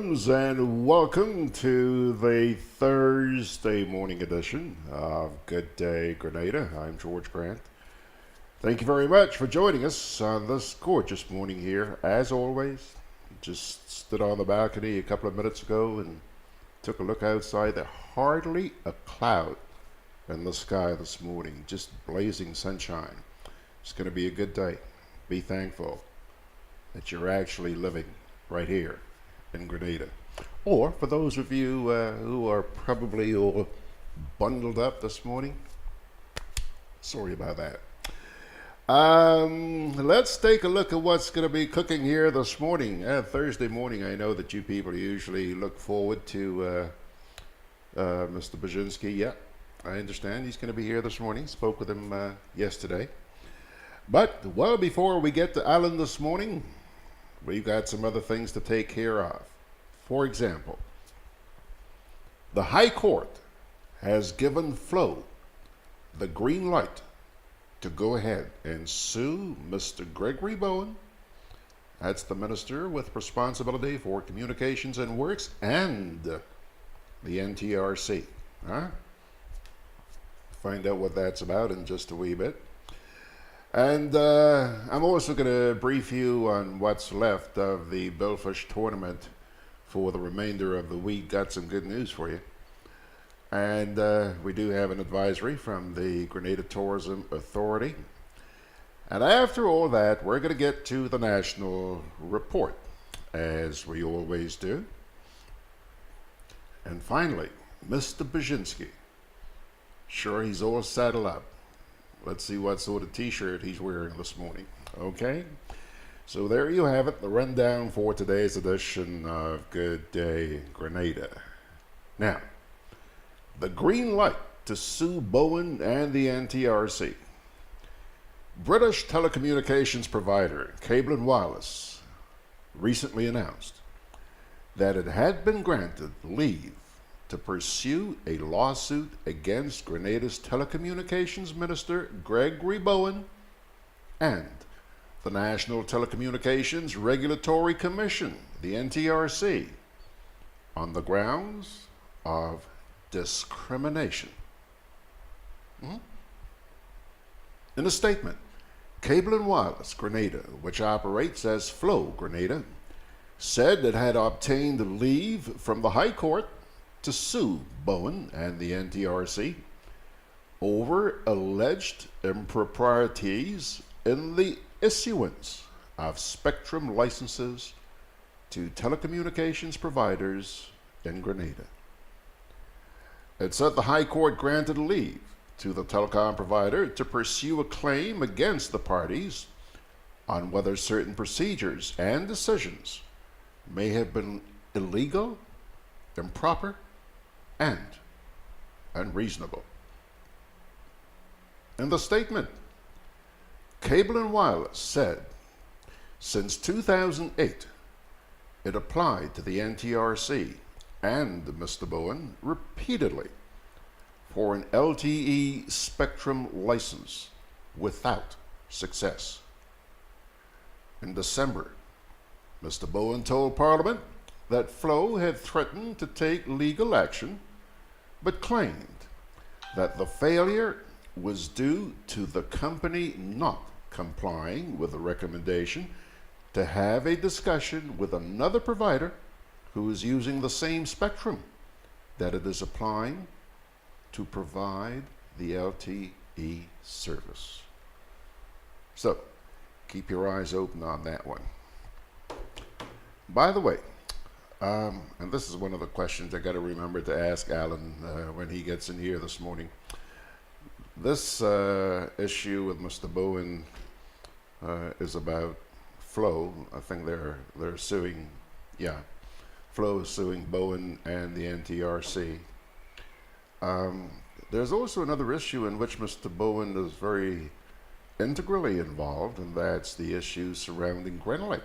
Greetings and welcome to the Thursday morning edition of Good Day Grenada. I'm George Grant. Thank you very much for joining us on this gorgeous morning here. As always, just stood on the balcony a couple of minutes ago and took a look outside. There's hardly a cloud in the sky this morning, just blazing sunshine. It's going to be a good day. Be thankful that you're actually living right here in Grenada. Or for those of you who are probably all bundled up this morning, sorry about that. Let's take a look at what's going to be cooking here this morning. Thursday morning, I know that you people usually look forward to Mr. Bierzynski. Yeah, I understand he's going to be here this morning. Spoke with him yesterday. But, well, before we get to Alan this morning, we've got some other things to take care of. For example, the High Court has given Flo the green light to go ahead and sue Mr. Gregory Bowen. That's the minister with responsibility for communications and works, and the NTRC. Find out what that's about in just a wee bit. And I'm also going to brief you on what's left of the Billfish tournament for the remainder of the week. Got some good news for you. And we do have an advisory from the Grenada Tourism Authority. And after all that, we're going to get to the national report, as we always do. And finally, Mr. Bierzynski. Sure, he's all saddled up. Let's see what sort of t-shirt he's wearing this morning. Okay? So there you have it, the rundown for today's edition of Good Day Grenada. Now, the green light to sue Bowen and the NTRC. British telecommunications provider Cable and Wireless recently announced that it had been granted leave to pursue a lawsuit against Grenada's telecommunications minister, Gregory Bowen, and the National Telecommunications Regulatory Commission, the NTRC, on the grounds of discrimination. In a statement, Cable and Wireless Grenada, which operates as Flow Grenada, said it had obtained leave from the High Court to sue Bowen and the NTRC over alleged improprieties in the issuance of spectrum licenses to telecommunications providers in Grenada. It said the High Court granted leave to the telecom provider to pursue a claim against the parties on whether certain procedures and decisions may have been illegal, improper, and unreasonable. In the statement, Cable and Wireless said since 2008, it applied to the NTRC and Mr. Bowen repeatedly for an LTE spectrum license without success. In December, Mr. Bowen told Parliament that Flo had threatened to take legal action, but claimed that the failure was due to the company not complying with the recommendation to have a discussion with another provider who is using the same spectrum that it is applying to provide the LTE service. So, keep your eyes open on that one. By the way, and this is one of the questions I got to remember to ask Alan when he gets in here this morning. This issue with Mr. Bowen is about Flo. I think they're suing, Flo is suing Bowen and the NTRC. There's also another issue in which Mr. Bowen is very integrally involved, and that's the issue surrounding GRENADA.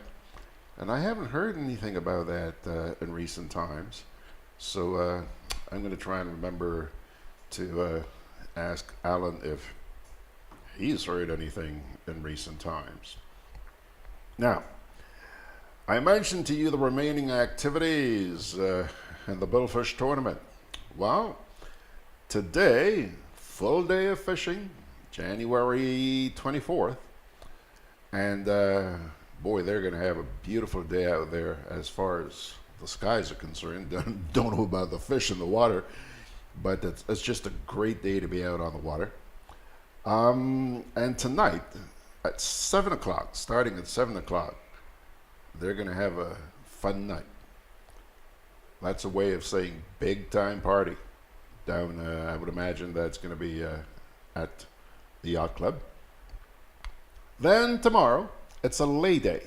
And I haven't heard anything about that in recent times. So I'm going to try and remember to ask Alan if he's heard anything in recent times. Now, I mentioned to you the remaining activities in the Billfish tournament. Well, today, full day of fishing, January 24th. And boy, they're going to have a beautiful day out there as far as the skies are concerned. Don't know about the fish in the water, but it's just a great day to be out on the water. And tonight at 7 o'clock, starting at 7 o'clock, they're going to have a fun night. That's a way of saying big time party down, I would imagine that's going to be at the yacht club. Then tomorrow, it's a lay day.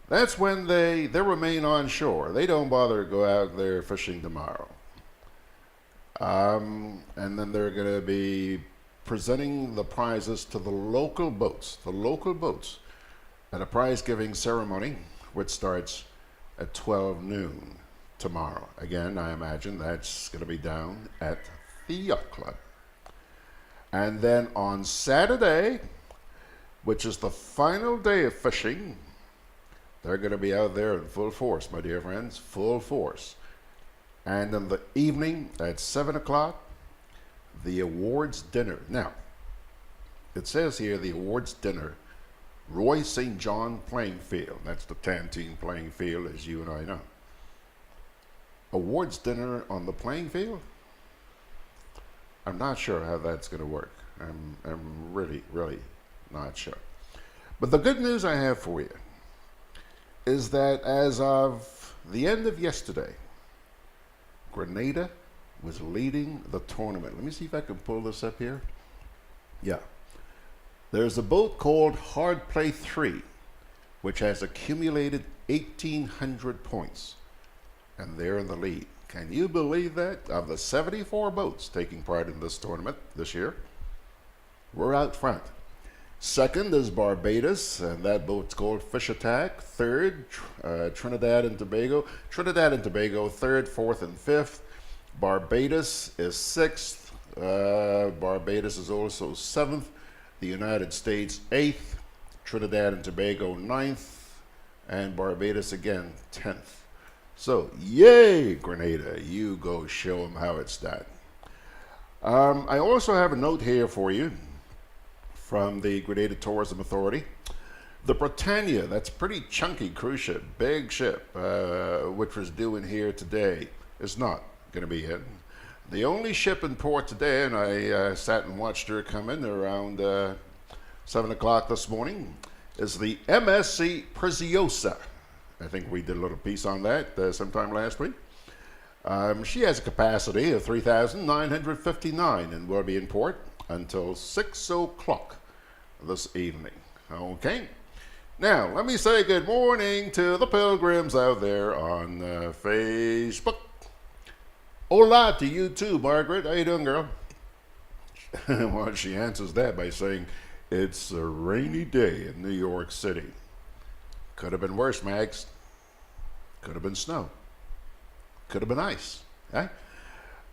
That's when they remain on shore. They don't bother to go out there fishing tomorrow. And then they're going to be presenting the prizes to the local boats at a prize giving ceremony, which starts at 12 noon tomorrow. Again, I imagine that's going to be down at the yacht club. And then on Saturday, which is the final day of fishing, they're going to be out there in full force, my dear friends, full force. And in the evening at 7 o'clock, the awards dinner. Now, it says here the awards dinner, Roy St. John playing field. That's the Tantine playing field, as you and I know. Awards dinner on the playing field? I'm not sure how that's going to work. I'm really, really not sure. But the good news I have for you is that as of the end of yesterday, Grenada was leading the tournament. Let me see if I can pull this up here. Yeah. There's a boat called Hard Play 3, which has accumulated 1,800 points, and they're in the lead. Can you believe that? Of the 74 boats taking part in this tournament this year, we're out front. Second is Barbados, and that boat's called Fish Attack. Third, Trinidad and Tobago. Trinidad and Tobago, third, fourth, and fifth. Barbados is sixth. Barbados is also seventh. The United States, 8th, Trinidad and Tobago, 9th, and Barbados again, 10th. So, yay, Grenada, you go show them how it's done. I also have a note here for you from the Grenada Tourism Authority. The Britannia, that's a pretty chunky cruise ship, big ship, which was due in here today, is not going to be in. The only ship in port today, and I sat and watched her come in around 7 o'clock this morning, is the MSC Preziosa. I think we did a little piece on that sometime last week. She has a capacity of 3,959 and will be in port until 6 o'clock this evening. Okay? Now, let me say good morning to the pilgrims out there on Facebook. Hola to you too, Margaret. How you doing, girl? Well, she answers that by saying, it's a rainy day in New York City. Could have been worse, Mags. Could have been snow. Could have been ice. Eh?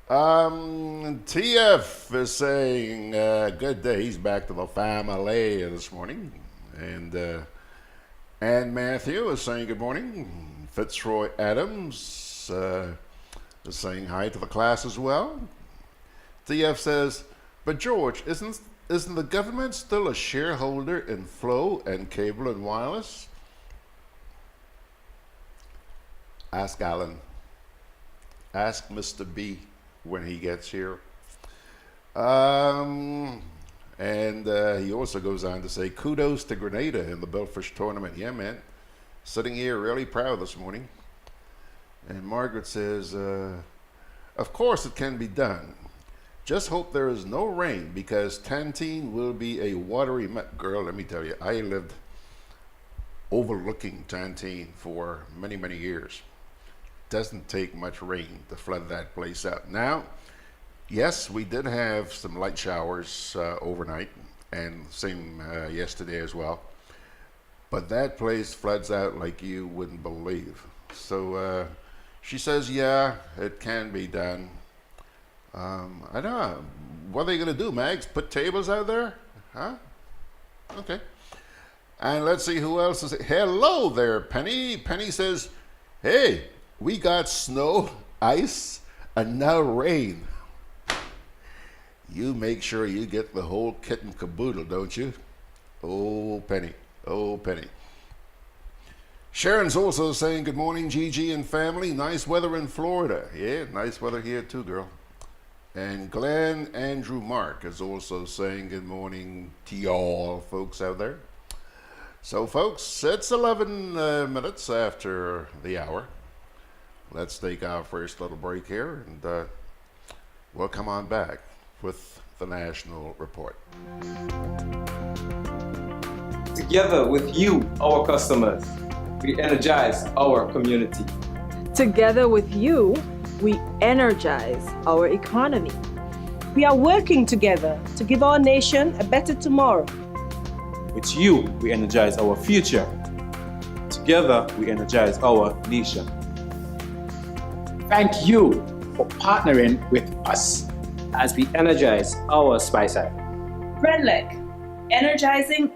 TF is saying, good day. He's back to the family this morning. And Matthew is saying good morning. Fitzroy Adams is saying hi to the class as well. TF says, but George, isn't the government still a shareholder in Flow and Cable and Wireless? Ask Alan. Ask Mr. B when he gets here. And he also goes on to say, kudos to Grenada in the Billfish tournament. Yeah, man. Sitting here really proud this morning. And Margaret says, of course it can be done. Just hope there is no rain because Tantine will be a watery girl, let me tell you, I lived overlooking Tantine for many, many years. Doesn't take much rain to flood that place out. Now, yes, we did have some light showers overnight, and same yesterday as well. But that place floods out like you wouldn't believe. So she says, yeah, it can be done. I don't know. What are they going to do, Mags? Put tables out there? Huh? Okay. And let's see who else is. Hello there, Penny. Penny says, hey, we got snow, ice, and now rain. You make sure you get the whole kit and caboodle, don't you? Oh, Penny. Oh, Penny. Sharon's also saying, good morning, Gigi and family. Nice weather in Florida. Yeah, nice weather here too, girl. And Glenn Andrew Mark is also saying good morning to y'all folks out there. So, folks, it's 11 minutes after the hour. Let's take our first little break here, and we'll come on back with the National Report. Together with you, our customers, we energize our community. Together with you, we energize our economy. We are working together to give our nation a better tomorrow. With you, we energize our future. Together, we energize our nation. Thank you for partnering with us as we energize our Spice Island. Renlec, energizing.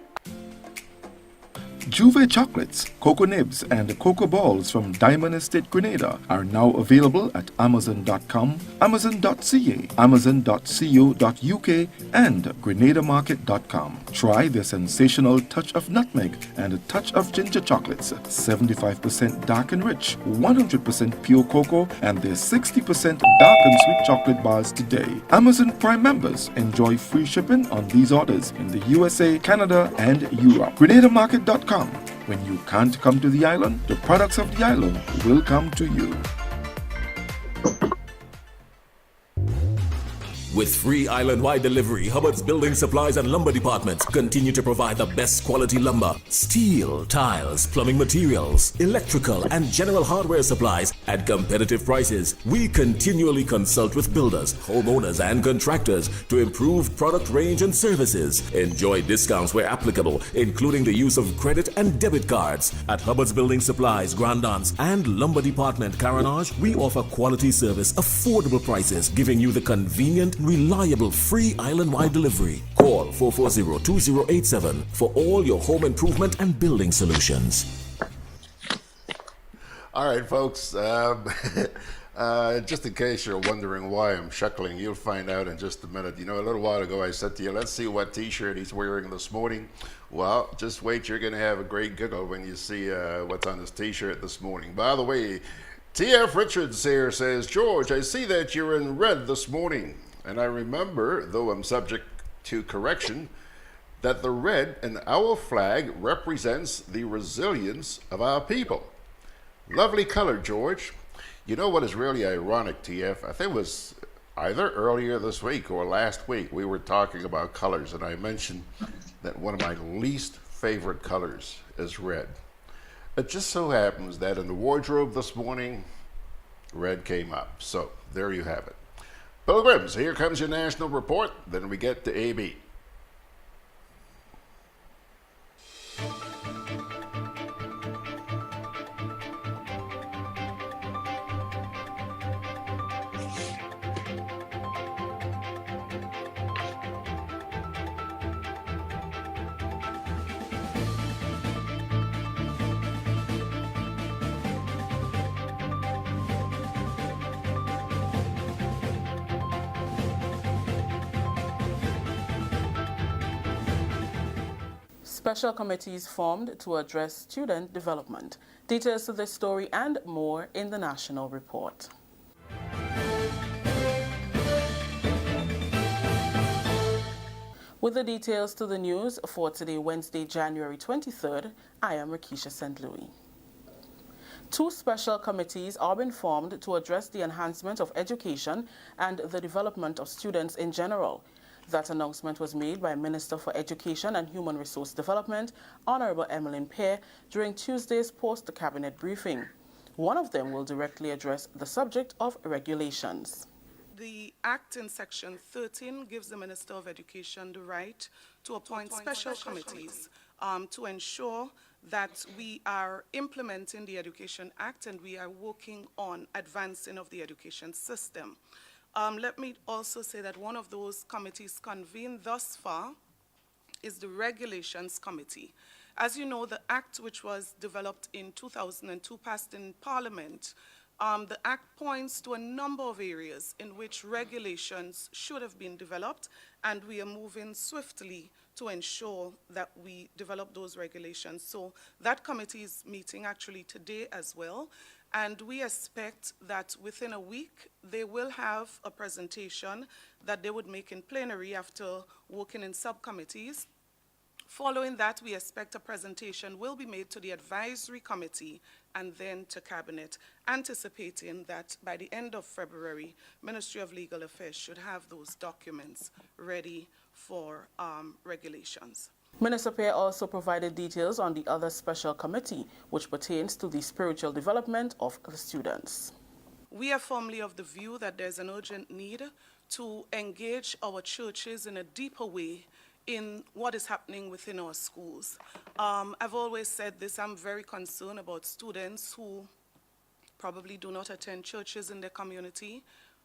Juve chocolates, cocoa nibs, and cocoa balls from Diamond Estate Grenada are now available at Amazon.com, Amazon.ca, Amazon.co.uk, and GrenadaMarket.com. Try the sensational touch of nutmeg and a touch of ginger chocolates, 75% dark and rich, 100% pure cocoa, and their 60% dark and sweet chocolate bars today. Amazon Prime members enjoy free shipping on these orders in the USA, Canada, and Europe. GrenadaMarket.com. When you can't come to the island, the products of the island will come to you. With free island-wide delivery, Hubbard's Building Supplies and Lumber Departments continue to provide the best quality lumber, steel, tiles, plumbing materials, electrical, and general hardware supplies at competitive prices. We continually consult with builders, homeowners, and contractors to improve product range and services. Enjoy discounts where applicable, including the use of credit and debit cards. At Hubbard's Building Supplies, Grandance, and Lumber Department, Caranage, we offer quality service, affordable prices, giving you the convenient, reliable, free island-wide delivery. Call 440-2087 for all your home improvement and building solutions. All right, folks. Just in case you're wondering why I'm chuckling, you'll find out in just a minute. You know, a little while ago I said to you, let's see what t-shirt he's wearing this morning. Well, just wait. You're going to have a great giggle when you see what's on his t-shirt this morning. By the way, T.F. Richards here says, George, I see that you're in red this morning. And I remember, though I'm subject to correction, that the red in our flag represents the resilience of our people. Lovely color, George. You know what is really ironic, TF? I think it was either earlier this week or last week we were talking about colors, and I mentioned that one of my least favorite colors is red. It just so happens that in the wardrobe this morning, red came up. So there you have it. Pilgrims, here comes your national report. Then we get to AB. Special committees formed to address student development. Details to this story and more in the National Report. With the details to the news for today, Wednesday, January 23rd, I am Rakisha St. Louis. Two special committees are being formed to address the enhancement of education and the development of students in general. That announcement was made by Minister for Education and Human Resource Development, Honorable Emmeline Pear, during Tuesday's post-cabinet briefing. One of them will directly address the subject of regulations. The Act in Section 13 gives the Minister of Education the right to appoint special committees to ensure that we are implementing the Education Act and we are working on advancing of the education system. Let me also say that one of those committees convened thus far is the Regulations Committee. As you know, the Act, which was developed in 2002, passed in Parliament, the Act points to a number of areas in which regulations should have been developed, and we are moving swiftly to ensure that we develop those regulations. So that committee is meeting actually today as well, and we expect that within a week they will have a presentation that they would make in plenary after working in subcommittees. Following that, we expect a presentation will be made to the advisory committee and then to cabinet, anticipating that by the end of February, Ministry of Legal Affairs should have those documents ready for regulations. Minister Pear also provided details on the other special committee, which pertains to the spiritual development of the students. We are firmly of the view that there's an urgent need to engage our churches in a deeper way in what is happening within our schools. I've always said this, I'm very concerned about students who probably do not attend churches in their community,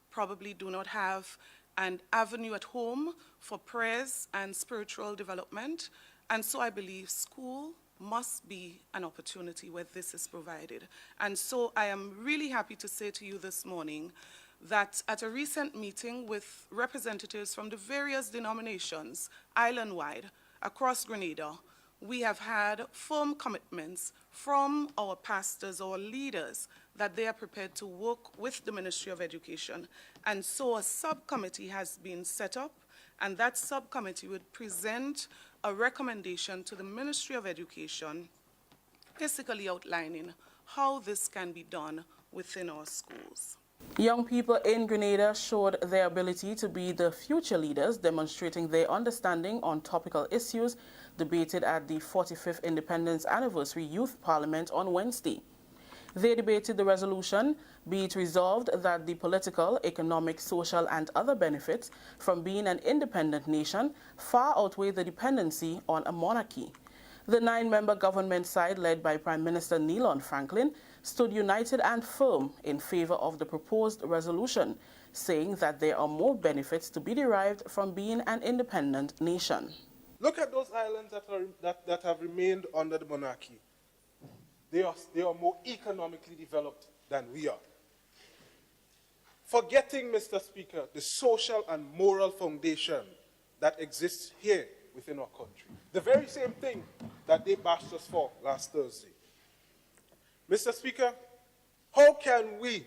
probably do not have an avenue at home for prayers and spiritual development. And so I believe school must be an opportunity where this is provided. And so I am really happy to say to you this morning that at a recent meeting with representatives from the various denominations island-wide across Grenada, we have had firm commitments from our pastors, our leaders, that they are prepared to work with the Ministry of Education. And so a subcommittee has been set up, and that subcommittee would present a recommendation to the Ministry of Education, basically outlining how this can be done within our schools. Young people in Grenada showed their ability to be the future leaders, demonstrating their understanding on topical issues debated at the 45th Independence Anniversary Youth Parliament on Wednesday. They debated the resolution, be it resolved that the political, economic, social and other benefits from being an independent nation far outweigh the dependency on a monarchy. The 9-member government side, led by Prime Minister Neilon Franklin, stood united and firm in favor of the proposed resolution, saying that there are more benefits to be derived from being an independent nation. Look at those islands that have remained under the monarchy. They are more economically developed than we are. Forgetting, Mr. Speaker, the social and moral foundation that exists here within our country. The very same thing that they bashed us for last Thursday. Mr. Speaker, how can we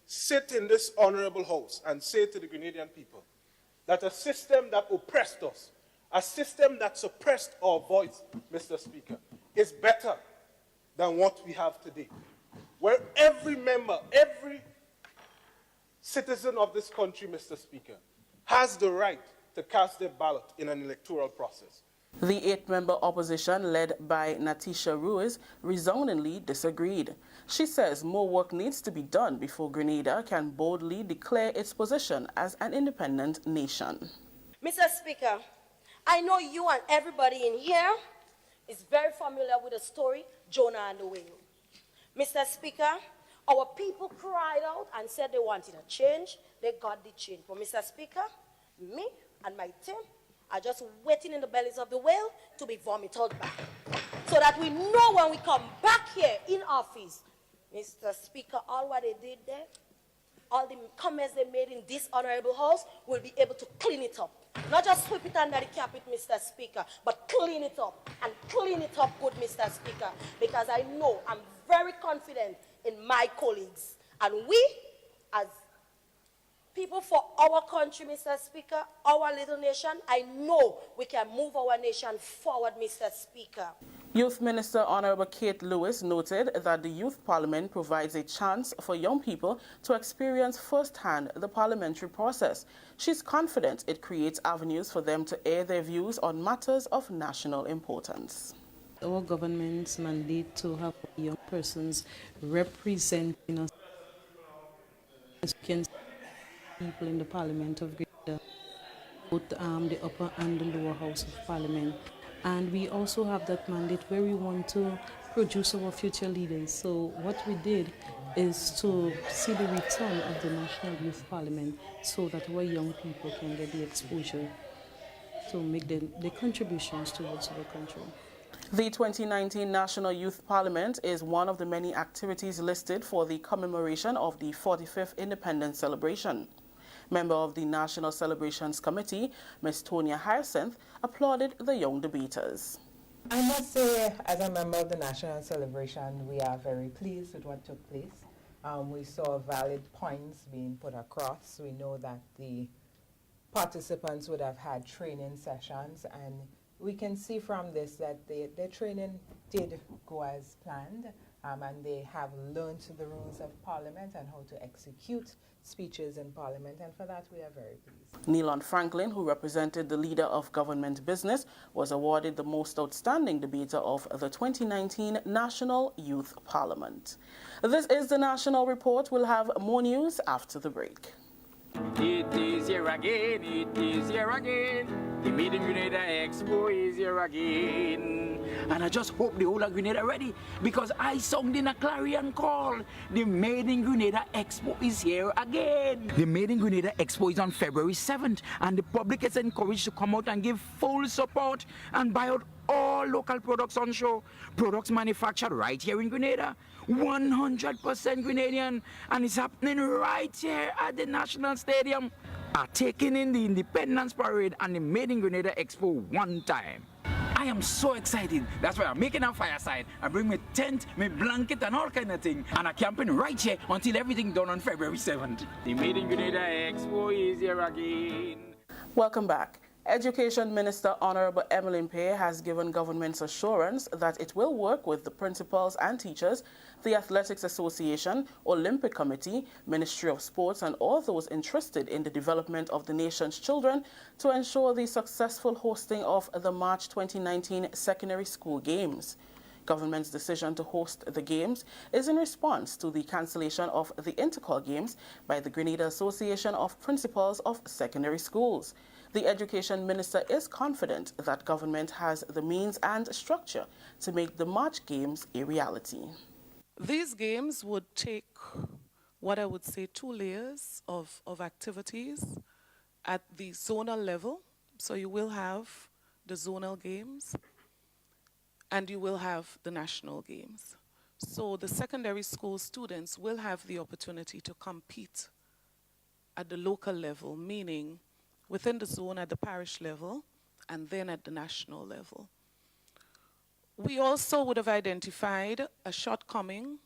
sit in this honorable house and say to the Grenadian people that a system that oppressed us, a system that suppressed our voice, Mr. Speaker, is better than what we have today, where every member, every citizen of this country, Mr. Speaker, has the right to cast their ballot in an electoral process. The 8-member opposition, led by Natisha Ruiz, resoundingly disagreed. She says more work needs to be done before Grenada can boldly declare its position as an independent nation. Mr. Speaker, I know you and everybody in here is very familiar with the story, Jonah and the whale. Mr. Speaker, our people cried out and said they wanted a change. They got the change. But Mr. Speaker, me and my team are just waiting in the bellies of the whale to be vomited back. So that we know when we come back here in office, Mr. Speaker, all what they did there, all the comments they made in this honorable house, will be able to clean it up. Not just sweep it under the carpet, Mr. Speaker, but clean it up, and clean it up good, Mr. Speaker, because I know, I'm very confident in my colleagues, and we, as people for our country, Mr. Speaker, our little nation, I know we can move our nation forward, Mr. Speaker. Youth Minister Honorable Kate Lewis noted that the Youth Parliament provides a chance for young people to experience firsthand the parliamentary process. She's confident it creates avenues for them to air their views on matters of national importance. Our government's mandate to have young persons representing us, as you can see, people in the Parliament of Grenada, both the upper and the lower house of Parliament. And we also have that mandate where we want to produce our future leaders. So what we did is to see the return of the National Youth Parliament so that our young people can get the exposure to make their contributions towards our country. The 2019 National Youth Parliament is one of the many activities listed for the commemoration of the 45th Independence Celebration. Member of the National Celebrations Committee, Ms. Tonya Hyacinth, applauded the young debaters. I must say, as a member of the National Celebration, we are very pleased with what took place. We saw valid points being put across. We know that the participants would have had training sessions, and we can see from this that their training did go as planned, and they have learned the rules of Parliament and how to execute speeches in Parliament, and for that we are very pleased. Nealon Franklin, who represented the leader of government business, was awarded the most outstanding debater of the 2019 National Youth Parliament. This is the National Report. We'll have more news after the break. It is here again, it is here again. The Made in Grenada Expo is here again. And I just hope the whole of Grenada ready, because I sung in a clarion call. The Made in Grenada Expo is here again. The Made in Grenada Expo is on February 7th, and the public is encouraged to come out and give full support and buy out all local products on show. Products manufactured right here in Grenada, 100% Grenadian, and it's happening right here at the National Stadium. Are taking in the Independence Parade and the Made in Grenada Expo one time. I am so excited. That's why I'm making a fireside. I bring my tent, my blanket, and all kind of thing, and I'm camping right here until everything done on February 7th. The Made in Grenada Expo is here again. Welcome back. Education Minister Honorable Emmeline Pay has given government's assurance that it will work with the principals and teachers, the Athletics Association, Olympic Committee, Ministry of Sports, and all those interested in the development of the nation's children to ensure the successful hosting of the March 2019 Secondary School Games. Government's decision to host the Games is in response to the cancellation of the Intercol Games by the Grenada Association of Principals of Secondary Schools. The Education Minister is confident that government has the means and structure to make the March Games a reality. These games would take what I would say 2 layers of activities at the zonal level. So you will have the zonal games and you will have the national games. So the secondary school students will have the opportunity to compete at the local level, meaning within the zone at the parish level, and then at the national level. We also would have identified a shortcoming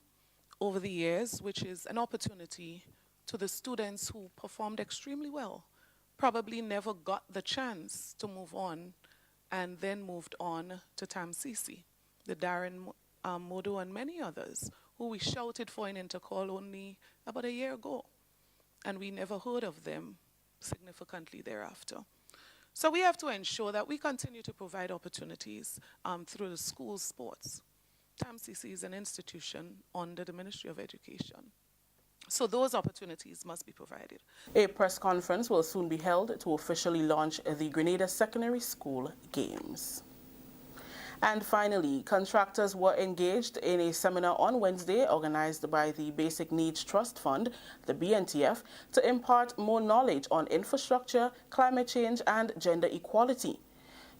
over the years, which is an opportunity to the students who performed extremely well, probably never got the chance to move on, and then moved on to TAMCC, the Darren Modo and many others, who we shouted for in Intercall only about a year ago, and we never heard of them significantly thereafter. So we have to ensure that we continue to provide opportunities through the school sports. TAMCC is an institution under the Ministry of Education. So those opportunities must be provided. A press conference will soon be held to officially launch the Grenada Secondary School Games. And finally, contractors were engaged in a seminar on Wednesday organized by the Basic Needs Trust Fund, the BNTF, to impart more knowledge on infrastructure, climate change, and gender equality.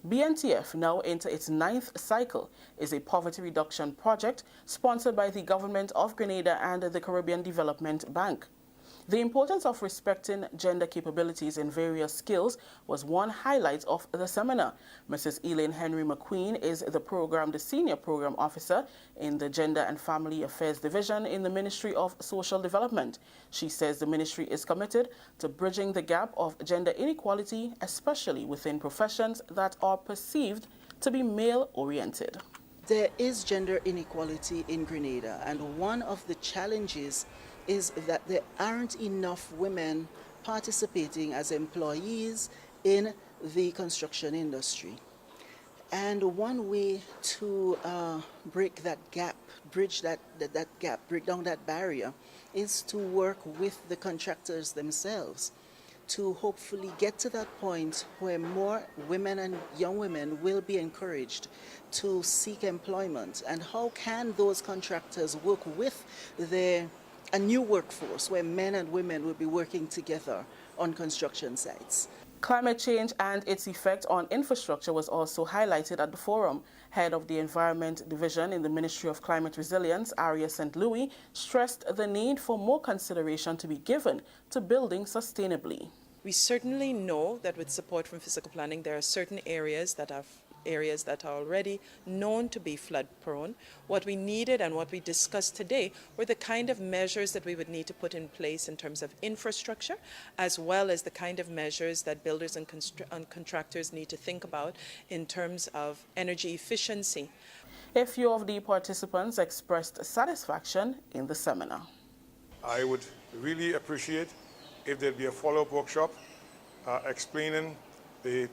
BNTF, now into its 9th cycle, is a poverty reduction project sponsored by the Government of Grenada and the Caribbean Development Bank. The importance of respecting gender capabilities in various skills was one highlight of the seminar. Mrs. Elaine Henry McQueen is the Senior Program Officer in the Gender and Family Affairs Division in the Ministry of Social Development. She says the ministry is committed to bridging the gap of gender inequality, especially within professions that are perceived to be male-oriented. There is gender inequality in Grenada, and one of the challenges is that there aren't enough women participating as employees in the construction industry. And one way to break that gap, bridge that gap, break down that barrier, is to work with the contractors themselves to hopefully get to that point where more women and young women will be encouraged to seek employment. And how can those contractors work with a new workforce where men and women will be working together on construction sites? Climate change and its effect on infrastructure was also highlighted at the forum. Head of the Environment Division in the Ministry of Climate Resilience, Aria St. Louis, stressed the need for more consideration to be given to building sustainably. We certainly know that with support from physical planning, there are certain areas that are already known to be flood prone. What we needed and what we discussed today were the kind of measures that we would need to put in place in terms of infrastructure, as well as the kind of measures that builders and contractors need to think about in terms of energy efficiency. A few of the participants expressed satisfaction in the seminar. I would really appreciate if there'd be a follow-up workshop explaining the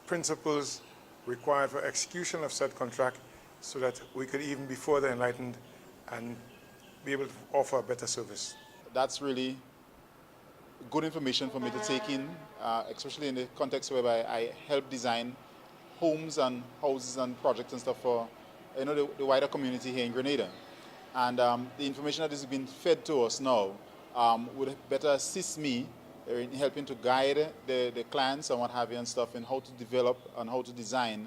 principles required for execution of said contract so that we could even be further enlightened and be able to offer a better service. That's really good information for me to take in, especially in the context whereby I help design homes and houses and projects and stuff for the wider community here in Grenada. And the information that is being fed to us now would better assist me in helping to guide the clients and what have you and stuff in how to develop and how to design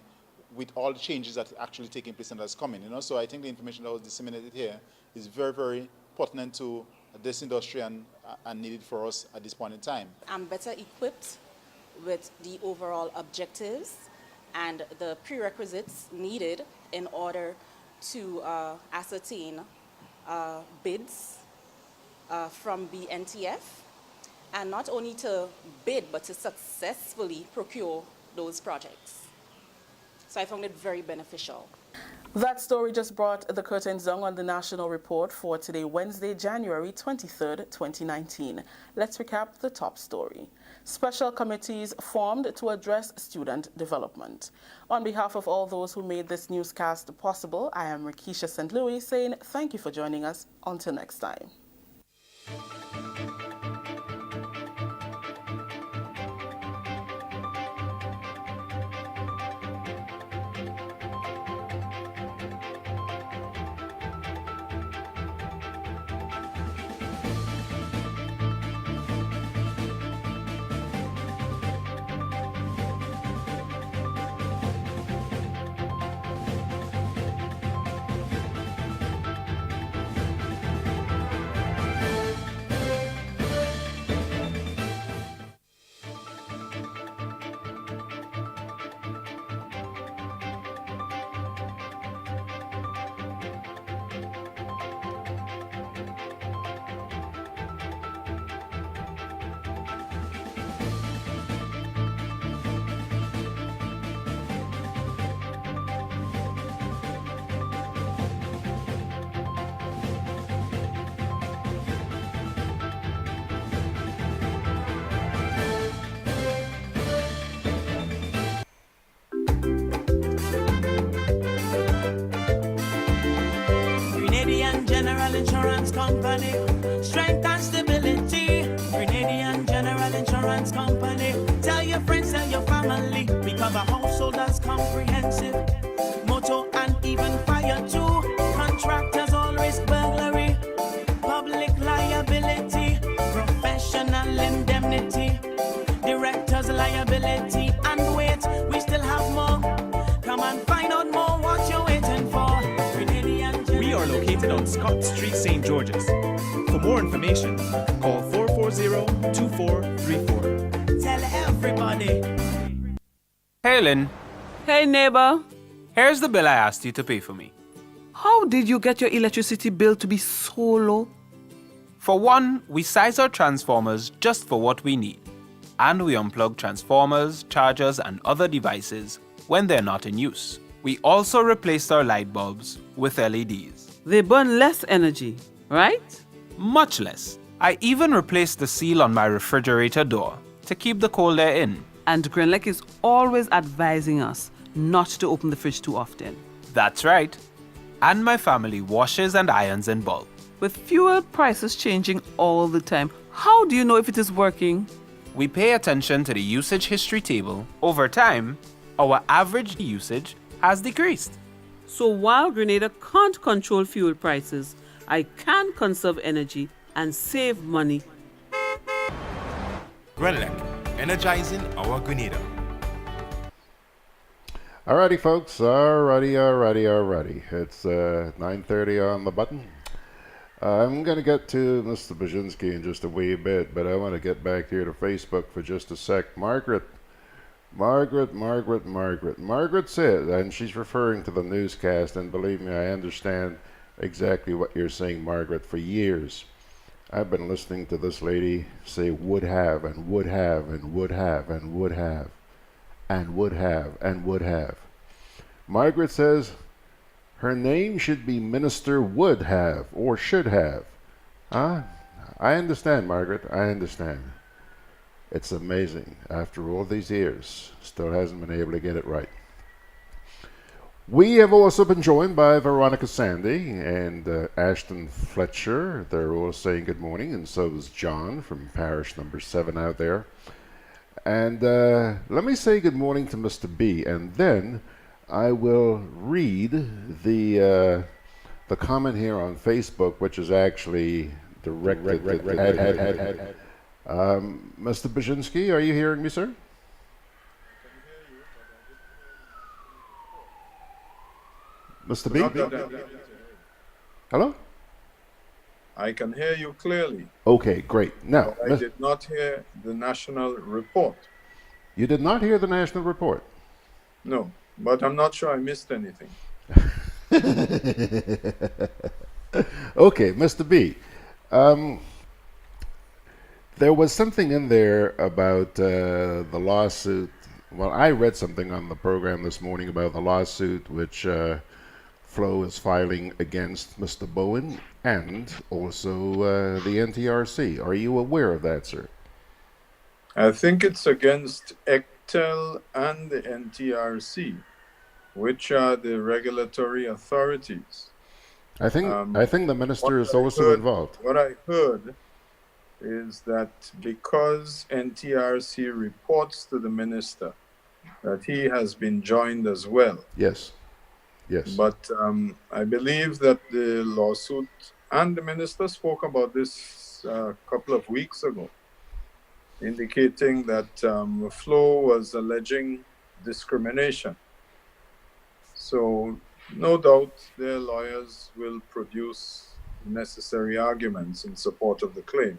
with all the changes that are actually taking place and that's coming. So I think the information that was disseminated here is very, very pertinent to this industry and needed for us at this point in time. I'm better equipped with the overall objectives and the prerequisites needed in order to ascertain bids from BNTF, and not only to bid, but to successfully procure those projects. So I found it very beneficial. That story just brought the curtains down on the national report for today, Wednesday, January 23rd, 2019. Let's recap the top story. Special committees formed to address student development. On behalf of all those who made this newscast possible, I am Rikisha St. Louis saying thank you for joining us. Until next time. Insurance Company, strength and stability. Grenadian General Insurance Company. Tell your friends, tell your family. We cover householders comprehensive, motor and even fire too. Contractors all risk burglary, public liability, professional indemnity, directors liability, and wait, we still have more. Come and find out more what you're waiting for. We are located on Scott Street, St. George's. For more information, call 440-2434. Tell everybody. Hey, Lynn. Hey, neighbor. Here's the bill I asked you to pay for me. How did you get your electricity bill to be so low? For one, we size our transformers just for what we need. And we unplug transformers, chargers, and other devices when they're not in use. We also replaced our light bulbs with LEDs. They burn less energy, right? Much less. I even replaced the seal on my refrigerator door to keep the cold air in. And Grenlec is always advising us not to open the fridge too often. That's right. And my family washes and irons in bulk. With fuel prices changing all the time, how do you know if it is working? We pay attention to the usage history table. Over time, our average usage has decreased. So while Grenada can't control fuel prices, I can conserve energy and save money. Grenlec, energizing our Grenada. Alrighty, folks. Alrighty. It's 9:30 on the button. I'm going to get to Mr. Bierzynski in just a wee bit, but I want to get back here to Facebook for just a sec. Margaret said, and she's referring to the newscast, and believe me, I understand exactly what you're saying, Margaret. For years, I've been listening to this lady say would have, and would have, and would have, and would have, and would have, and would have. Margaret says her name should be Minister Would Have or Should Have. Huh? I understand, Margaret. I understand. It's amazing. After all these years, still hasn't been able to get it right. We have also been joined by Veronica Sandy and Ashton Fletcher. They're all saying good morning, and so is John from parish number 7 out there. And let me say good morning to Mr. B, and then I will read the comment here on Facebook, which is actually directed Mr. Bierzynski, are you hearing me, sir? Mr. B? Hello? I can hear you clearly. Okay, great. Now, but I did not hear the national report. You did not hear the national report? No, but I'm not sure I missed anything. Okay, Mr. B. There was something in there about the lawsuit. Well, I read something on the program this morning about the lawsuit which Flo is filing against Mr. Bowen and also the NTRC. Are you aware of that, sir? I think it's against ECTEL and the NTRC, which are the regulatory authorities. I think the minister is also involved. What I heard is that because NTRC reports to the minister that he has been joined as well. Yes. But I believe that the lawsuit, and the minister spoke about this a couple of weeks ago, indicating that Flo was alleging discrimination. So no doubt their lawyers will produce necessary arguments in support of the claim.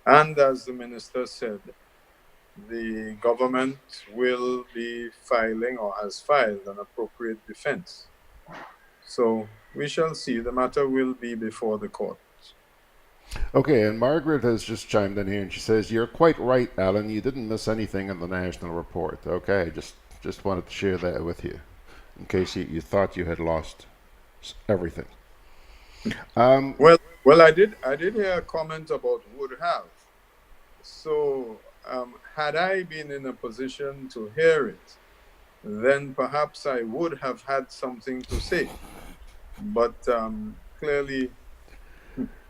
And as the minister said, the government will be filing or has filed an appropriate defense. So we shall see. The matter will be before the court. Okay, and Margaret has just chimed in here and she says, you're quite right, Alan. You didn't miss anything in the national report. Okay, just wanted to share that with you in case you thought you had lost everything. Well, I did hear a comment about would have. So had I been in a position to hear it, then perhaps I would have had something to say. But clearly,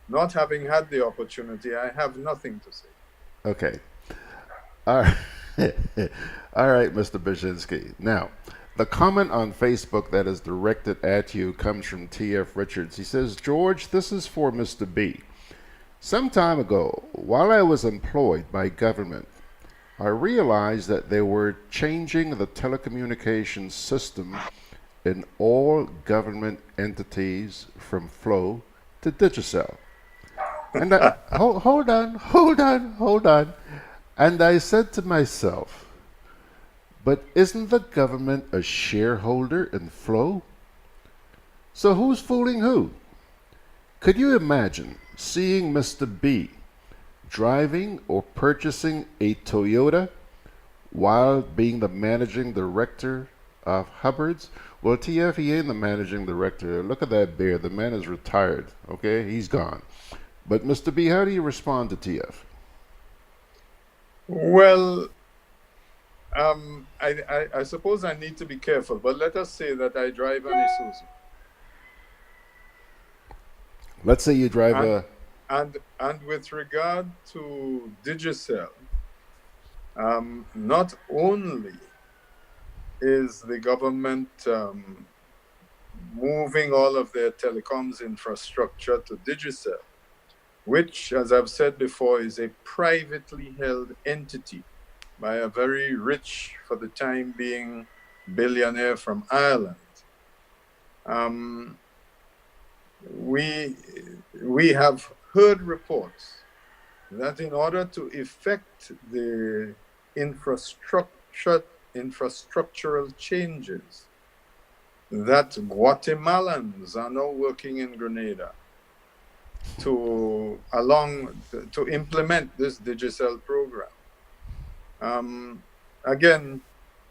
not having had the opportunity, I have nothing to say. Okay. All right, all right, Mr. Bierzynski. Now, the comment on Facebook that is directed at you comes from T.F. Richards. He says, George, this is for Mr. B. Some time ago, while I was employed by government, I realized that they were changing the telecommunications system in all government entities from Flow to Digicel. And I, hold on. And I said to myself, but isn't the government a shareholder in Flow? So who's fooling who? Could you imagine seeing Mr. B driving or purchasing a Toyota while being the managing director of Hubbard's? Well, TF, he ain't the managing director. Look at that bear. The man is retired. Okay, he's gone. But Mr. B, how do you respond to TF? Well, I suppose I need to be careful, but let us say that I drive an Isuzu. Let's say you drive a... And with regard to Digicel, not only is the government moving all of their telecoms infrastructure to Digicel, which, as I've said before, is a privately held entity by a very rich, for the time being, billionaire from Ireland. We have heard reports that in order to effect the infrastructural changes that Guatemalans are now working in Grenada to implement this Digicel program. Again,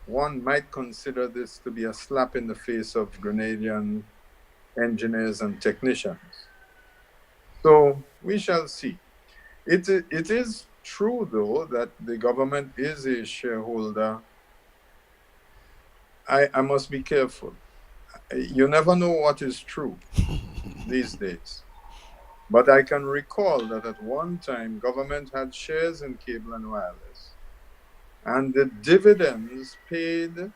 one might consider this to be a slap in the face of Grenadian engineers and technicians. So we shall see. It is true, though, that the government is a shareholder. I must be careful. You never know what is true these days. But I can recall that at one time, government had shares in Cable and Wireless, and the dividends paid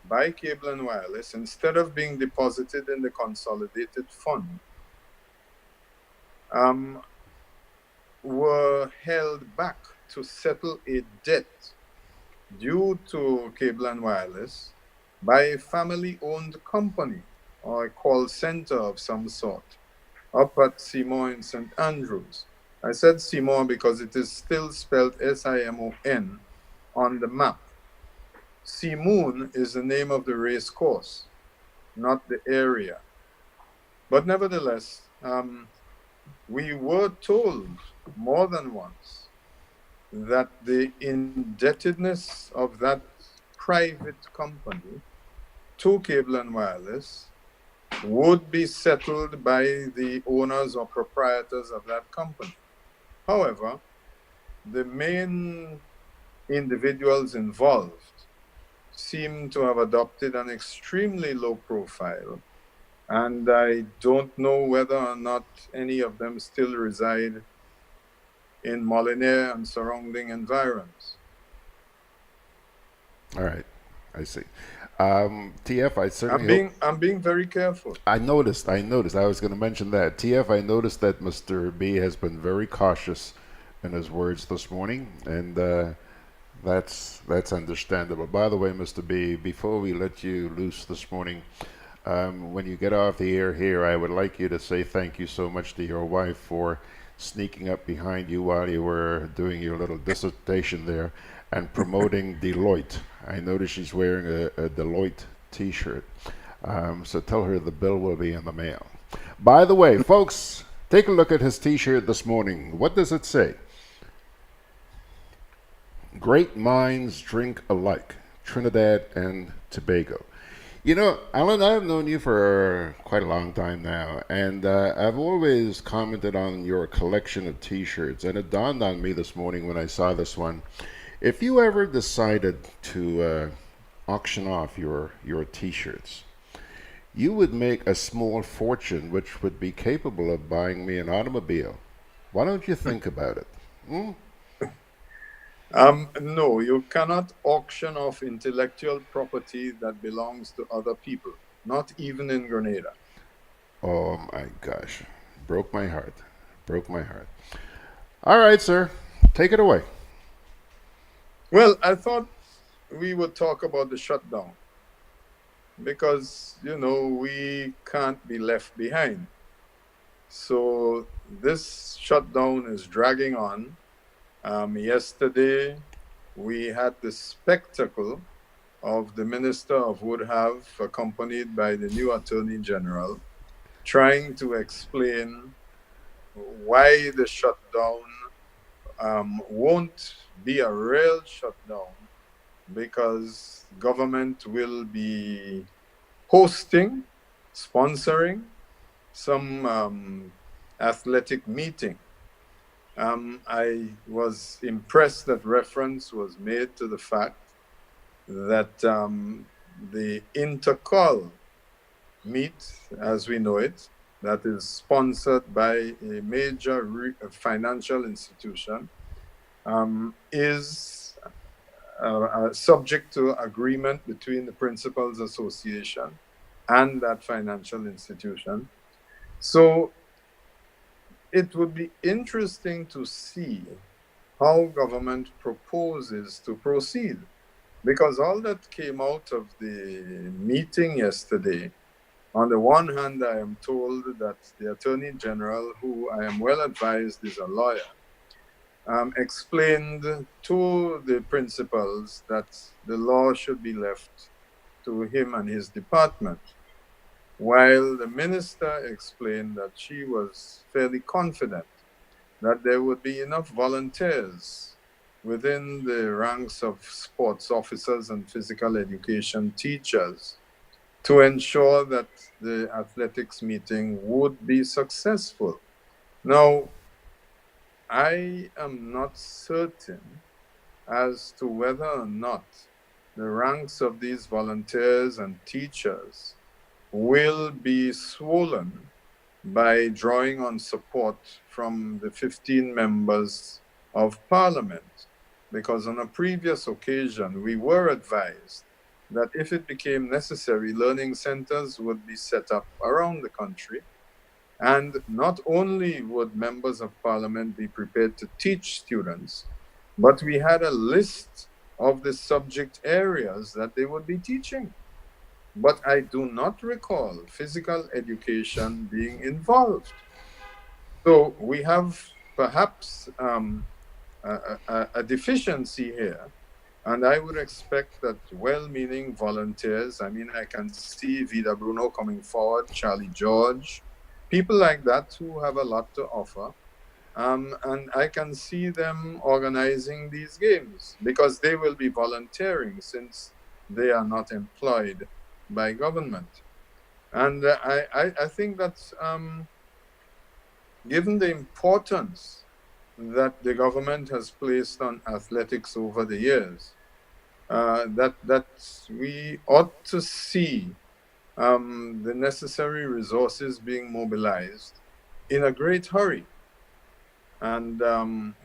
by Cable and Wireless, instead of being deposited in the consolidated fund, were held back to settle a debt due to Cable and Wireless by a family-owned company or a call center of some sort up at Seymour in St. Andrews. I said Seymour because it is still spelled Simon on the map. Seymour is the name of the race course, not the area. But nevertheless, we were told more than once that the indebtedness of that private company to Cable and Wireless would be settled by the owners or proprietors of that company. However, the main individuals involved seem to have adopted an extremely low profile, and I don't know whether or not any of them still reside in Molyneux and surrounding environs. All right, I see. TF, I certainly I'm being very careful. I noticed. I was going to mention that. TF, I noticed that Mr. B has been very cautious in his words this morning, and that's understandable. By the way, Mr. B, before we let you loose this morning, when you get off the air here, I would like you to say thank you so much to your wife for sneaking up behind you while you were doing your little dissertation there and promoting Deloitte. I noticed she's wearing a Deloitte t-shirt. So tell her the bill will be in the mail. By the way, folks, take a look at his t-shirt this morning. What does it say? Great minds drink alike, Trinidad and Tobago. You know, Alan, I've known you for quite a long time now, and I've always commented on your collection of t-shirts, and it dawned on me this morning when I saw this one. If you ever decided to auction off your t-shirts, you would make a small fortune which would be capable of buying me an automobile. Why don't you think about it? No, you cannot auction off intellectual property that belongs to other people, not even in Grenada. Oh my gosh. Broke my heart. All right, sir. Take it away. Well, I thought we would talk about the shutdown because, you know, we can't be left behind. So this shutdown is dragging on. Yesterday, we had the spectacle of the Minister of Wood Have, accompanied by the new Attorney General, trying to explain why the shutdown won't be a real shutdown, because government will be hosting, sponsoring some athletic meeting. I was impressed that reference was made to the fact that the Intercol meet, as we know it, that is sponsored by a major financial institution, is subject to agreement between the Principals Association and that financial institution. So it would be interesting to see how government proposes to proceed. Because all that came out of the meeting yesterday, on the one hand, I am told that the Attorney General, who I am well advised is a lawyer, explained to the principals that the law should be left to him and his department, while the minister explained that she was fairly confident that there would be enough volunteers within the ranks of sports officers and physical education teachers to ensure that the athletics meeting would be successful. Now, I am not certain as to whether or not the ranks of these volunteers and teachers will be swollen by drawing on support from the 15 members of parliament, because on a previous occasion we were advised that if it became necessary, learning centers would be set up around the country, and not only would members of parliament be prepared to teach students, but we had a list of the subject areas that they would be teaching. But I do not recall physical education being involved. So we have perhaps a deficiency here. And I would expect that well-meaning volunteers, I mean, I can see Vida Bruno coming forward, Charlie George, people like that who have a lot to offer. And I can see them organizing these games because they will be volunteering since they are not employed by government. And I think that given the importance that the government has placed on athletics over the years, that we ought to see the necessary resources being mobilized in a great hurry. And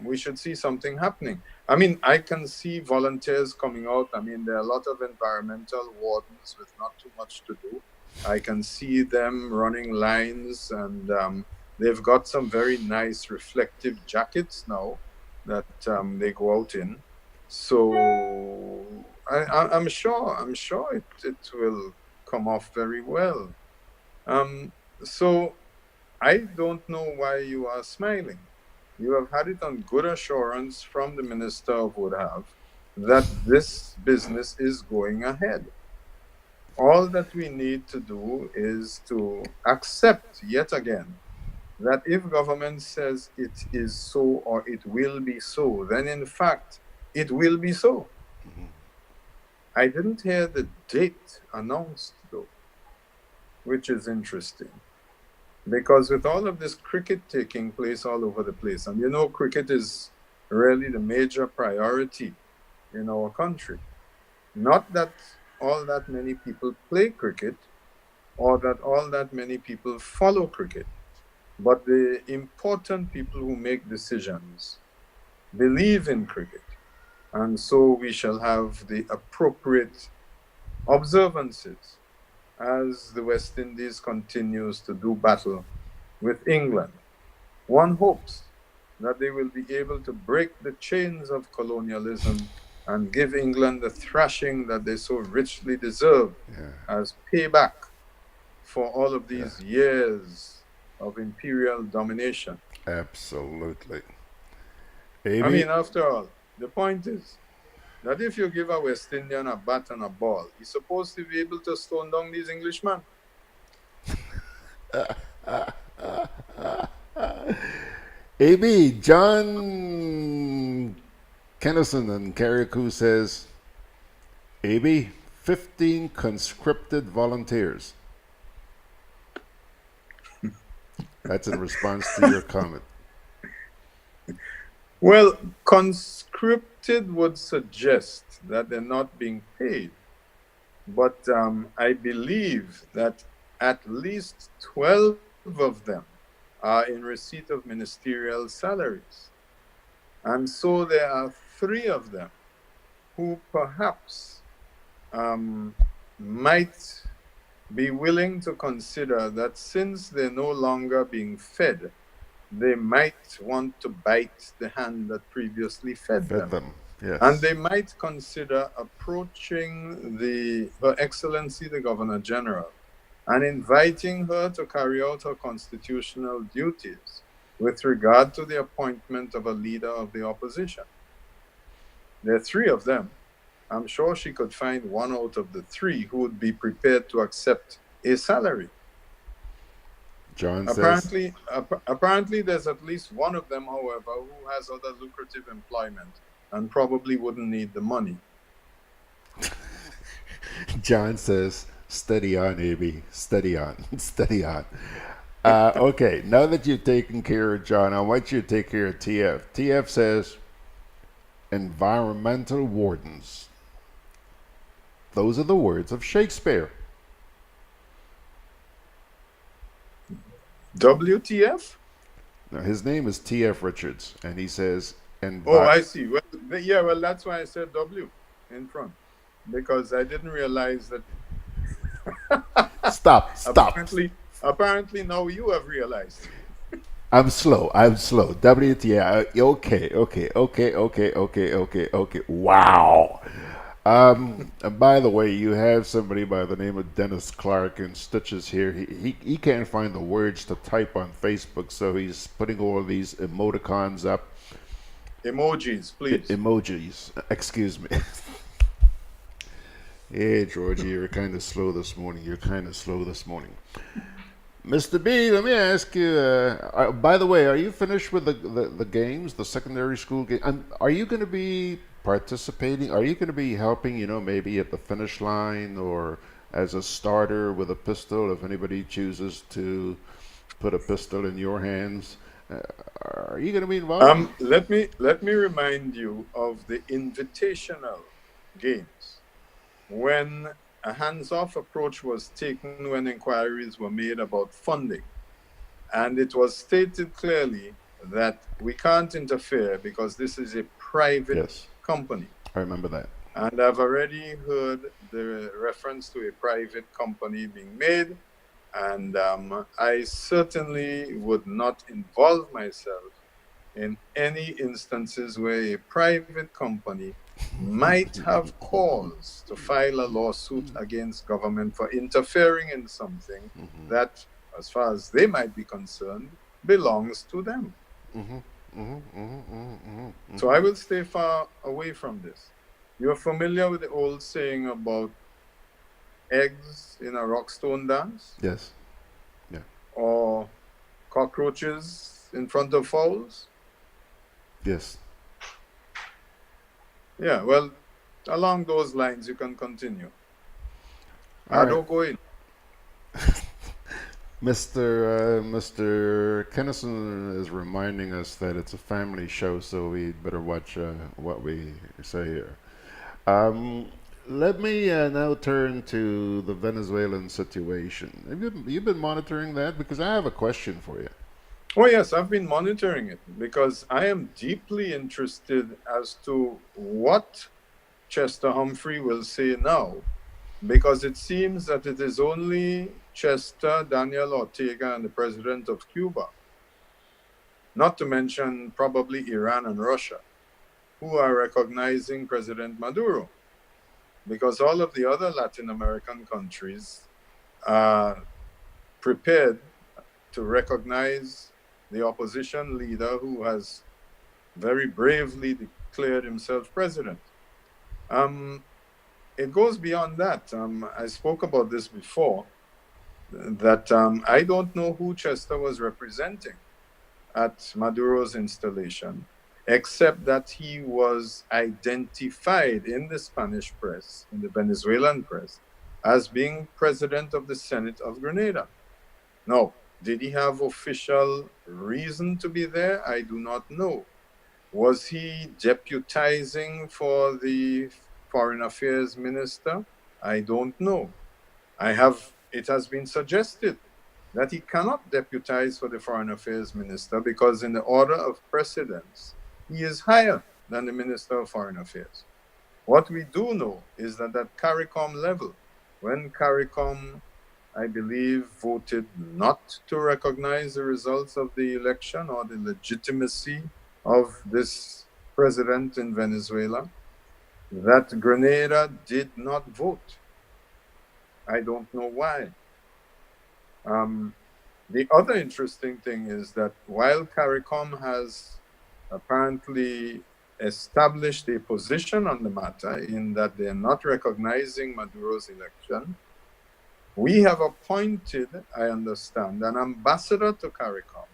we should see something happening. I mean, I can see volunteers coming out. I mean, there are a lot of environmental wardens with not too much to do. I can see them running lines, and they've got some very nice reflective jackets now that they go out in. So I'm sure it will come off very well. So I don't know why you are smiling. You have had it on good assurance from the Minister of Would Have that this business is going ahead. All that we need to do is to accept yet again that if government says it is so or it will be so, then in fact it will be so. I didn't hear the date announced though, which is interesting. Because with all of this cricket taking place all over the place, and you know, cricket is really the major priority in our country. Not that all that many people play cricket or that all that many people follow cricket, but the important people who make decisions believe in cricket. And so we shall have the appropriate observances as the West Indies continues to do battle with England. One hopes that they will be able to break the chains of colonialism and give England the thrashing that they so richly deserve as payback for all of these years of imperial domination. Absolutely. I mean, after all, the point is that if you give a West Indian a bat and a ball, he's supposed to be able to stone down these Englishmen. AB, John Kennison in Carriacou says, AB, 15 conscripted volunteers. That's in response to your comment. Well, conscripted would suggest that they're not being paid. But I believe that at least 12 of them are in receipt of ministerial salaries. And so there are 3 of them who perhaps might be willing to consider that since they're no longer being fed, they might want to bite the hand that previously fed them. Yes. And they might consider approaching Her Excellency the Governor General and inviting her to carry out her constitutional duties with regard to the appointment of a leader of the opposition. There are three of them. I'm sure she could find one out of the three who would be prepared to accept a salary. John says, Apparently, there's at least one of them, however, who has other lucrative employment and probably wouldn't need the money. John says, steady on, AB. Steady on. Steady on. Okay, now that you've taken care of John, I want you to take care of TF. TF says, environmental wardens. Those are the words of Shakespeare. WTF? Now, his name is TF Richards, and he says, oh, I see. Well, yeah, well, that's why I said W in front, because I didn't realize that. Stop. Apparently, now you have realized. I'm slow. WTF. Okay. Wow. And by the way, you have somebody by the name of Dennis Clark in Stitches here. He can't find the words to type on Facebook, so he's putting all these emoticons up. Emojis, please. Emojis. Excuse me. Hey, Georgie, you're kind of slow this morning. Mr. B, let me ask you, by the way, are you finished with the games, the secondary school game? Are you going to be participating? Are you going to be helping, maybe at the finish line or as a starter with a pistol if anybody chooses to put a pistol in your hands? Are you going to be involved? Let me remind you of the invitational games when a hands-off approach was taken when inquiries were made about funding. And it was stated clearly that we can't interfere because this is a private company. I remember that. And I've already heard the reference to a private company being made. And I certainly would not involve myself in any instances where a private company might have cause to file a lawsuit against government for interfering in something that, as far as they might be concerned, belongs to them. So I will stay far away from this. You're familiar with the old saying about eggs in a rockstone dance? Yes. Yeah. Or cockroaches in front of fowls? Yes. Yeah, well, along those lines, you can continue. Don't go in. Mr. Kennison is reminding us that it's a family show, so we better watch what we say here. Let me now turn to the Venezuelan situation. Have you been monitoring that? Because I have a question for you. Oh, yes, I've been monitoring it because I am deeply interested as to what Chester Humphrey will say now, because it seems that it is only Chester, Daniel Ortega, and the president of Cuba, not to mention probably Iran and Russia, who are recognizing President Maduro, because all of the other Latin American countries are prepared to recognize the opposition leader who has very bravely declared himself president. It goes beyond that. I spoke about this before, that I don't know who Chester was representing at Maduro's installation, except that he was identified in the Spanish press, in the Venezuelan press, as being president of the Senate of Grenada. Now, did he have official reason to be there? I do not know. Was he deputizing for the Foreign Affairs Minister? I don't know. It has been suggested that he cannot deputize for the Foreign Affairs Minister because in the order of precedence, he is higher than the Minister of Foreign Affairs. What we do know is that at CARICOM level, when CARICOM, I believe, voted not to recognize the results of the election or the legitimacy of this president in Venezuela, that Grenada did not vote. I don't know why. The other interesting thing is that while CARICOM has apparently established a position on the matter in that they're not recognizing Maduro's election, we have appointed, I understand, an ambassador to CARICOM,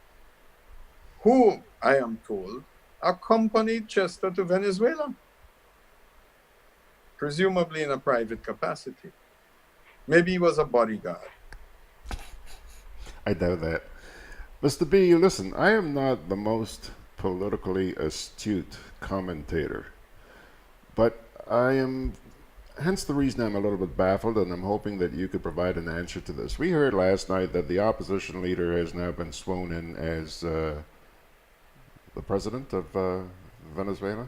who, I am told, accompanied Chester to Venezuela, presumably in a private capacity. Maybe he was a bodyguard. I doubt that. Mr. B, listen, I am not the most politically astute commentator, but I am, hence the reason I'm a little bit baffled, and I'm hoping that you could provide an answer to this. We heard last night that the opposition leader has now been sworn in as the president of Venezuela.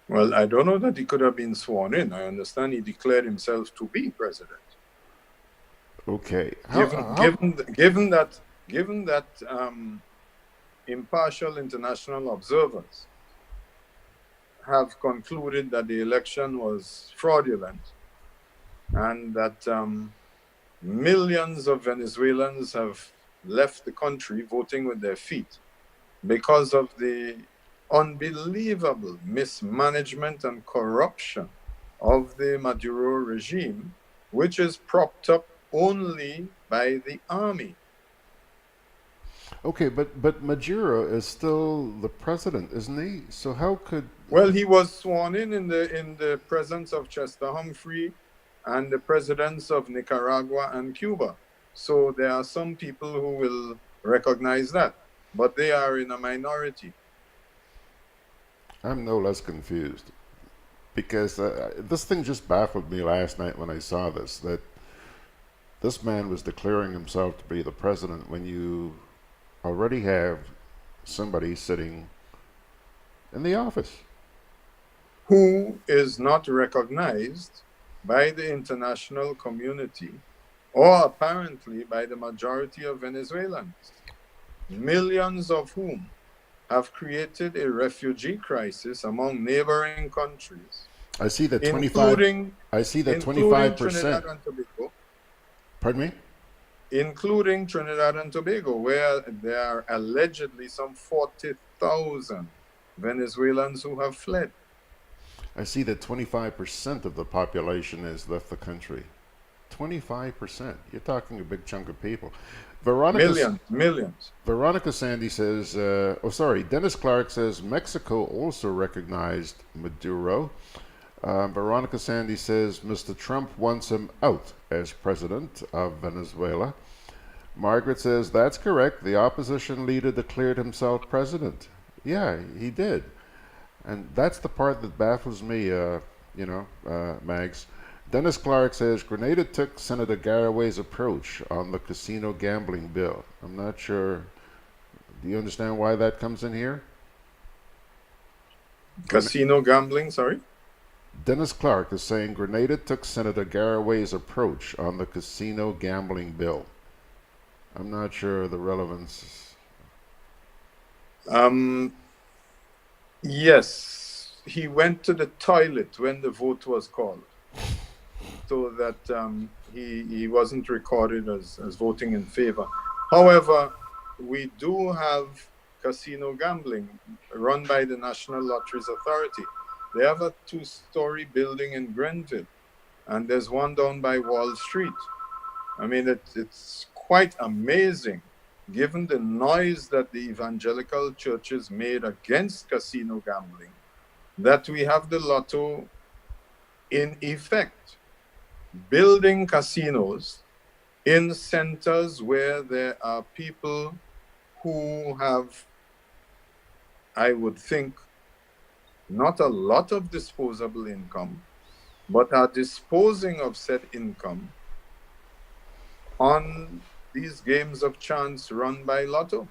Well, I don't know that he could have been sworn in. I understand he declared himself to be president. Okay. Given that impartial international observers have concluded that the election was fraudulent and that millions of Venezuelans have left the country voting with their feet because of the unbelievable mismanagement and corruption of the Maduro regime, which is propped up only by the army. Okay, but Maduro is still the president, isn't he? So how could... Well, he was sworn in the presence of Chester Humphrey and the presidents of Nicaragua and Cuba. So there are some people who will recognize that, but they are in a minority. I'm no less confused because this thing just baffled me last night when I saw this, that this man was declaring himself to be the president when you already have somebody sitting in the office who is not recognized by the international community or apparently by the majority of Venezuelans, millions of whom have created a refugee crisis among neighboring countries. I see that 25%. Trinidad and Tobago. Pardon me? Including Trinidad and Tobago, where there are allegedly some 40,000 Venezuelans who have fled. I see that 25% of the population has left the country. 25%. You're talking a big chunk of people. Millions. Veronica Sandy says, Dennis Clark says Mexico also recognized Maduro. Veronica Sandy says Mr. Trump wants him out as president of Venezuela. Margaret says that's correct. The opposition leader declared himself president. Yeah, he did. And that's the part that baffles me, Mags. Dennis Clark says Grenada took Senator Garraway's approach on the casino gambling bill. I'm not sure. Do you understand why that comes in here? Casino gambling, sorry? Dennis Clark is saying Grenada took Senator Garraway's approach on the casino gambling bill. I'm not sure the relevance. Yes, he went to the toilet when the vote was called, so that he wasn't recorded as voting in favor. However, we do have casino gambling run by the National Lotteries Authority. They have a 2-story building in Grenville, and there's one down by Wall Street. I mean, it's quite amazing, given the noise that the evangelical churches made against casino gambling, that we have the Lotto in effect building casinos in centers where there are people who have, I would think, not a lot of disposable income, but are disposing of said income on these games of chance run by Lotto.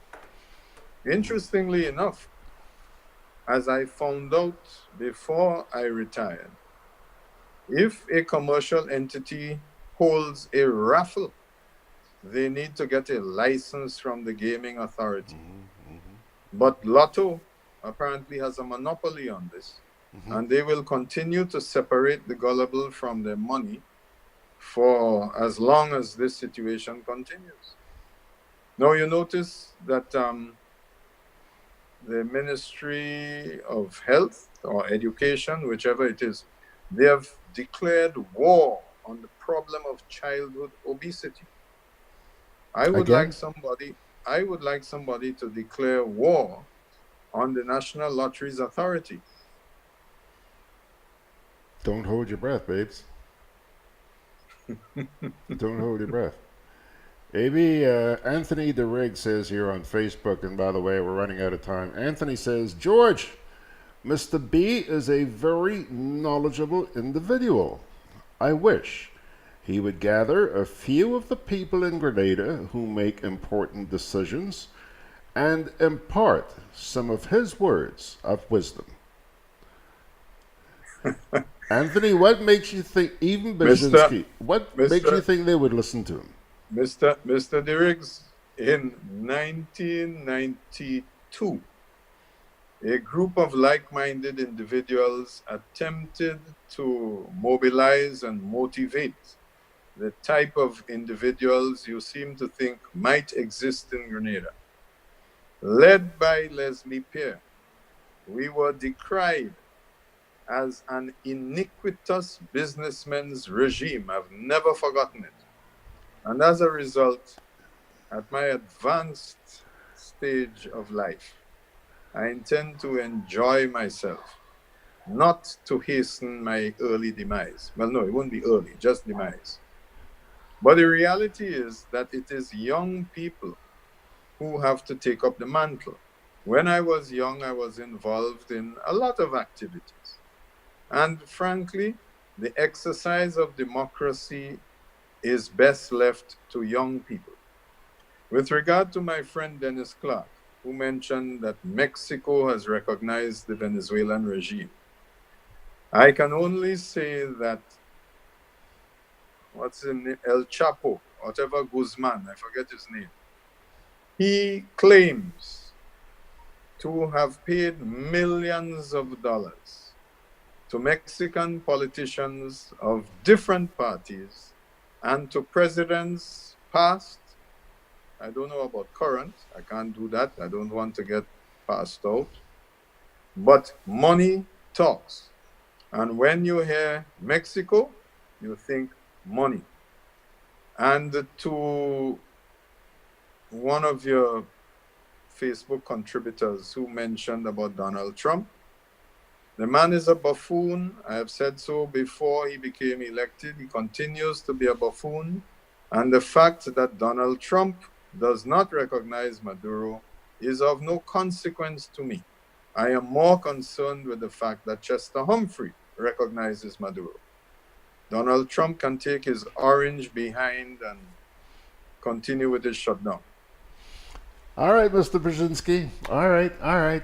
Interestingly enough, as I found out before I retired, if a commercial entity holds a raffle, they need to get a license from the gaming authority. But Lotto, apparently has a monopoly on this, and they will continue to separate the gullible from their money for as long as this situation continues. Now you notice that the Ministry of Health or Education, whichever it is, they have declared war on the problem of childhood obesity. I would like somebody to declare war on the National Lotteries Authority. Don't hold your breath, babes. Don't hold your breath. AB, Anthony DeRig says here on Facebook, and by the way, we're running out of time. Anthony says, George, Mr. B is a very knowledgeable individual. I wish he would gather a few of the people in Grenada who make important decisions and impart some of his words of wisdom. Anthony, what makes you think, even Bierzynski, what makes you think they would listen to him? Mr. Derriggs, in 1992, a group of like-minded individuals attempted to mobilize and motivate the type of individuals you seem to think might exist in Grenada. Led by Leslie Pierre, we were decried as an iniquitous businessman's regime. I've never forgotten it. And as a result, at my advanced stage of life, I intend to enjoy myself, not to hasten my early demise. Well, no, it won't be early, just demise. But the reality is that it is young people who have to take up the mantle. When I was young, I was involved in a lot of activities. And frankly, the exercise of democracy is best left to young people. With regard to my friend Dennis Clark, who mentioned that Mexico has recognized the Venezuelan regime, I can only say that, what's his name? El Chapo, whatever Guzman, I forget his name, he claims to have paid millions of dollars to Mexican politicians of different parties and to presidents past. I don't know about current. I can't do that. I don't want to get passed out. But money talks. And when you hear Mexico, you think money. And to one of your Facebook contributors who mentioned about Donald Trump, the man is a buffoon. I have said so before he became elected. He continues to be a buffoon. And the fact that Donald Trump does not recognize Maduro is of no consequence to me. I am more concerned with the fact that Chester Humphrey recognizes Maduro. Donald Trump can take his orange behind and continue with his shutdown. All right, Mr. Bierzynski. All right.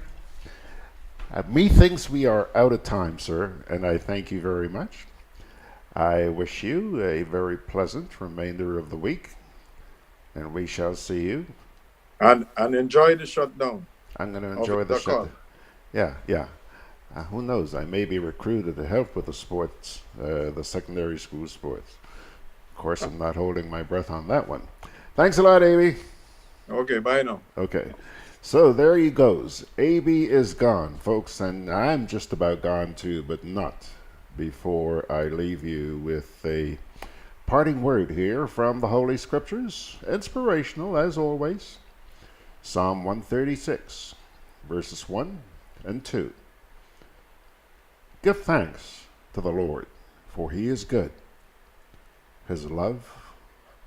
Methinks we are out of time, sir, and I thank you very much. I wish you a very pleasant remainder of the week, and we shall see you. And enjoy the shutdown. I'm going to enjoy the shutdown. Yeah. Who knows? I may be recruited to help with the sports, the secondary school sports. Of course, I'm not holding my breath on that one. Thanks a lot, Amy. Okay, bye now. Okay. So there he goes. AB is gone, folks, and I'm just about gone too, but not before I leave you with a parting word here from the Holy Scriptures, inspirational as always. Psalm 136, verses 1 and 2. Give thanks to the Lord, for he is good. His love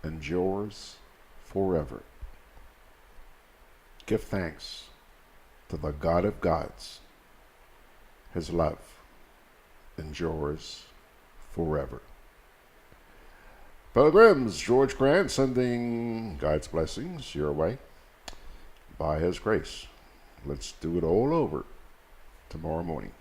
endures forever. Give thanks to the God of gods. His love endures forever. Pilgrims, George Grant sending God's blessings your way. By his grace, let's do it all over tomorrow morning.